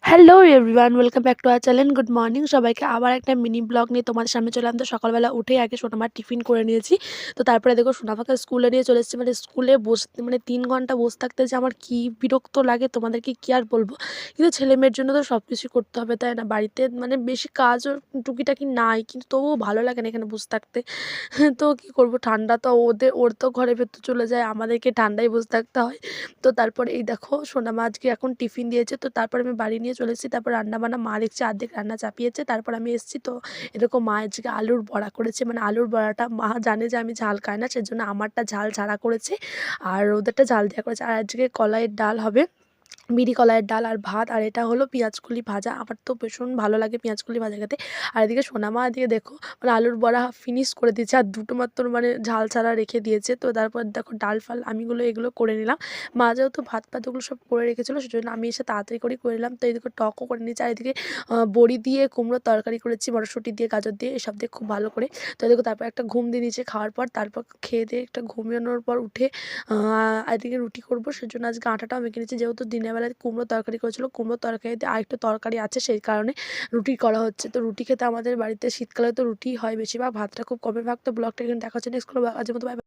Hello everyone, welcome back to our channel. Good morning সবাইকে। আবার একটা মিনি ব্লগ নিয়ে তোমাদের সামনে চলে আসলাম। তো সকালবেলা উঠেই আগে সোনামার টিফিন করে নিয়েছি। তো তারপরে দেখো সোনামাকে স্কুলে নিয়ে চলে এসেছি। মানে স্কুলে বসতে 3 ঘন্টা বসে থাকতে যে আমার কী বিরক্ত লাগে তোমাদেরকে কী আর বলবো। কিন্তু ছেলেমেয়ের জন্য তো সব কিছুই করতে হবে, তাই না? বাড়িতে বেশি কাজও টুকিটাকি নাই, কিন্তু তবুও ভালো লাগে না এখানে বসে থাকতে। তো কী করবো, ঠান্ডা তো ওর তো ঘরের ভেতর চলে যায়, আমাদেরকে ঠান্ডায় বসে থাকতে হয়। তো তারপর এই দেখো সোনামা আজকে এখন টিফিন দিয়েছে। তো তারপর আমি বাড়ি নিয়ে চলে এসেছি। তারপর রান্নাবান্না মা দেখছি অর্ধেক রান্না চাপিয়েছে। তারপর আমি এসেছি, তো এরকম মা আজকে আলুর বড়া করেছে। আলুর বড়াটা মা জানে যে আমি ঝাল খাই না, সেজন্য আমারটা ঝাল ছাড়া করেছে আর ওদেরটা ঝাল দেওয়া করেছে। আর আজকে কলাইয়ের ডাল হবে, বিরি কলাইয়ের ডাল আর ভাত। আর এটা হলো পেঁয়াজকলি ভাজা। আমার তো ভীষণ ভালো লাগে পেঁয়াজকলি ভাজা খেতে। আর এদিকে সোনামা এদিকে দেখো আলুর বড়া ফিনিশ করে দিয়েছে, আর দুটো মাত্র ঝাল ছাড়া রেখে দিয়েছে। তো তারপর দেখো ডাল ফাল আমিগুলো এগুলো করে নিলাম। মা যেহেতু ভাত ফাত ওগুলো সব করে রেখেছিলো, সেজন্য আমি এসে তাড়াতাড়ি করে নিলাম। তো এদিকে টকও করে নিয়েছি। আর এদিকে বড়ি দিয়ে কুমড়োর তরকারি করেছি, মটরশুঁটি দিয়ে গাজর দিয়ে এসব দিয়ে খুব ভালো করে। তো এদিকে তারপর একটা ঘুম দিয়ে নিয়েছে খাওয়ার পর। তারপর খেয়ে দিয়ে একটা ঘুমিয়ে পর উঠে এদিকে রুটি করবো, সেজন্য আজকে আটাটাও মেখে নিয়েছি। যেহেতু দিনের বেলায় কুমড়ো তরকারি করেছিলো, কুমড়ো তরকারিতে আরেকটু তরকারি আছে, সেই কারণে রুটি করা হচ্ছে। তো রুটি খেতে আমাদের বাড়িতে শীতকালে তো রুটিই হয় বেশিরভাগ, ভাতটা খুব কমই ভাগ। তো ব্লগটা এখানে দেখা হচ্ছে নেক্সট কোনো আজকের মতো বাই।